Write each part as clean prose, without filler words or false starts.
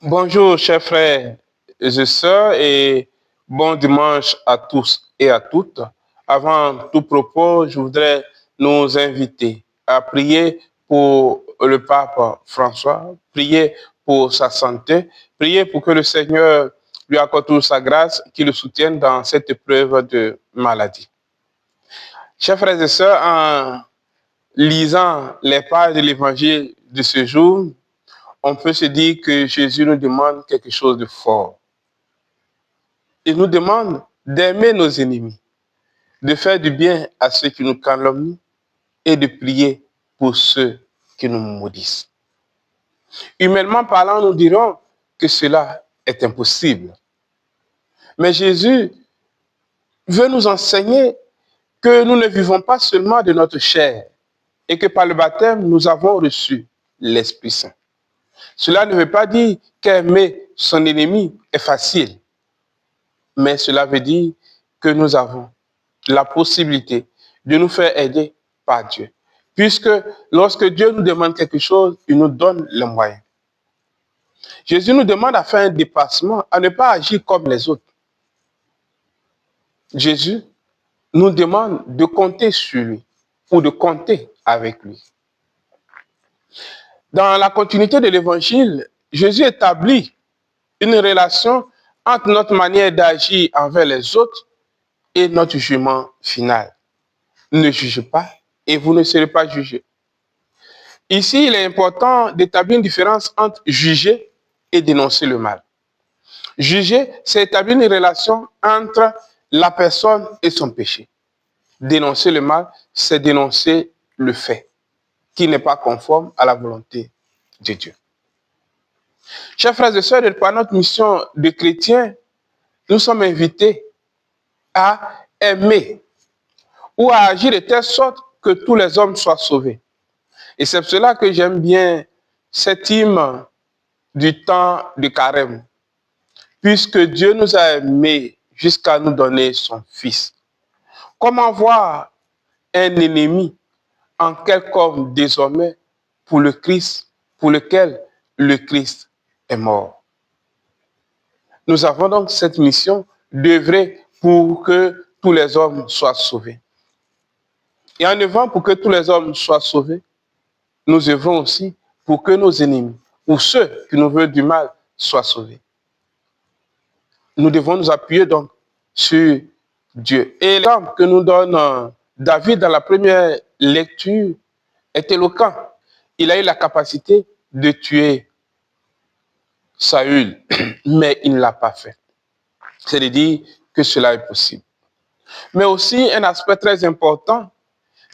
Bonjour, chers frères et sœurs, et bon dimanche à tous et à toutes. Avant tout propos, je voudrais nous inviter à prier pour le pape François, prier pour sa santé, prier pour que le Seigneur lui accorde toute sa grâce, qu'il le soutienne dans cette épreuve de maladie. Chers frères et sœurs, en lisant les pages de l'évangile de ce jour, on peut se dire que Jésus nous demande quelque chose de fort. Il nous demande d'aimer nos ennemis, de faire du bien à ceux qui nous calomnient et de prier pour ceux qui nous maudissent. Humainement parlant, nous dirons que cela est impossible. Mais Jésus veut nous enseigner que nous ne vivons pas seulement de notre chair et que par le baptême, nous avons reçu l'Esprit Saint. Cela ne veut pas dire qu'aimer son ennemi est facile, mais cela veut dire que nous avons la possibilité de nous faire aider par Dieu. Puisque lorsque Dieu nous demande quelque chose, il nous donne les moyens. Jésus nous demande à faire un dépassement, à ne pas agir comme les autres. Jésus nous demande de compter sur lui ou de compter avec lui. Dans la continuité de l'évangile, Jésus établit une relation entre notre manière d'agir envers les autres et notre jugement final. Ne jugez pas et vous ne serez pas jugés. Ici, il est important d'établir une différence entre juger et dénoncer le mal. Juger, c'est établir une relation entre la personne et son péché. Dénoncer le mal, c'est dénoncer le fait qui n'est pas conforme à la volonté de Dieu. Chers frères et sœurs, par notre mission de chrétiens, nous sommes invités à aimer ou à agir de telle sorte que tous les hommes soient sauvés. Et c'est pour cela que j'aime bien cet hymne du temps de carême. Puisque Dieu nous a aimés jusqu'à nous donner son Fils. Comment voir un ennemi en quelque homme désormais pour le Christ, pour lequel le Christ est mort? Nous avons donc cette mission d'œuvrer pour que tous les hommes soient sauvés. Et en œuvrant pour que tous les hommes soient sauvés, nous œuvrons aussi pour que nos ennemis ou ceux qui nous veulent du mal soient sauvés. Nous devons nous appuyer donc sur Dieu. Et l'exemple que nous donne David dans la première lecture est éloquent. Il a eu la capacité de tuer Saül, mais il ne l'a pas fait. C'est de dire que cela est possible. Mais aussi un aspect très important,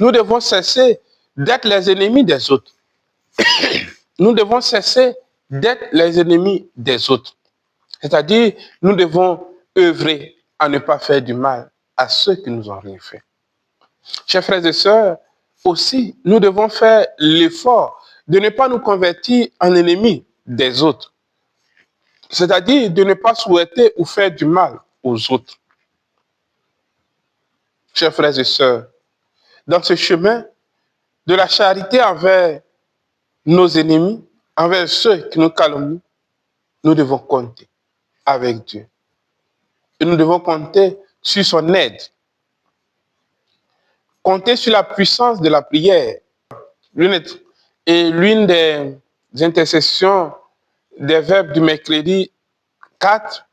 nous devons cesser d'être les ennemis des autres. Nous devons cesser d'être les ennemis des autres. C'est-à-dire, nous devons œuvrer à ne pas faire du mal à ceux qui nous ont rien fait. Chers frères et sœurs, aussi, nous devons faire l'effort de ne pas nous convertir en ennemis des autres. C'est-à-dire de ne pas souhaiter ou faire du mal aux autres. Chers frères et sœurs, dans ce chemin de la charité envers nos ennemis, envers ceux qui nous calomnient, nous devons compter avec Dieu. Et nous devons compter sur son aide. Compter sur la puissance de la prière. Et l'une des intercessions des verbes du mercredi 4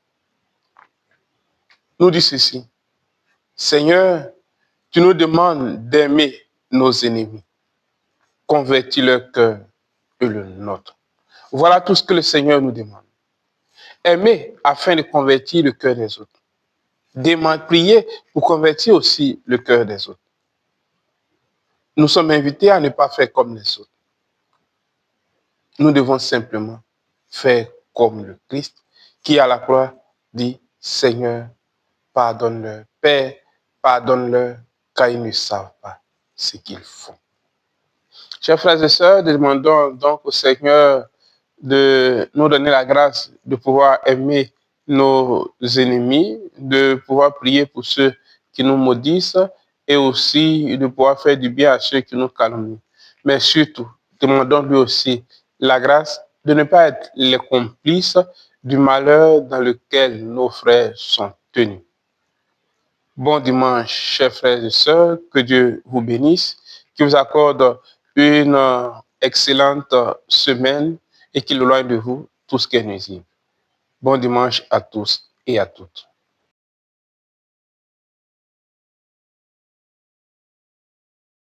nous dit ceci. Seigneur, tu nous demandes d'aimer nos ennemis. Convertis leur cœur et le nôtre. Voilà tout ce que le Seigneur nous demande. Aimer afin de convertir le cœur des autres. Prier pour convertir aussi le cœur des autres. Nous sommes invités à ne pas faire comme les autres. Nous devons simplement faire comme le Christ qui à la croix dit Seigneur, pardonne-leur, Père, pardonne-leur, car ils ne savent pas ce qu'ils font. Chers frères et sœurs, demandons donc au Seigneur de nous donner la grâce de pouvoir aimer nos ennemis, de pouvoir prier pour ceux qui nous maudissent et aussi de pouvoir faire du bien à ceux qui nous calomnient. Mais surtout, demandons lui aussi la grâce de ne pas être les complices du malheur dans lequel nos frères sont tenus. Bon dimanche, chers frères et sœurs, que Dieu vous bénisse, qu'il vous accorde une excellente semaine et qu'il éloigne de vous tout ce qui est nuisible. Bon dimanche à tous et à toutes.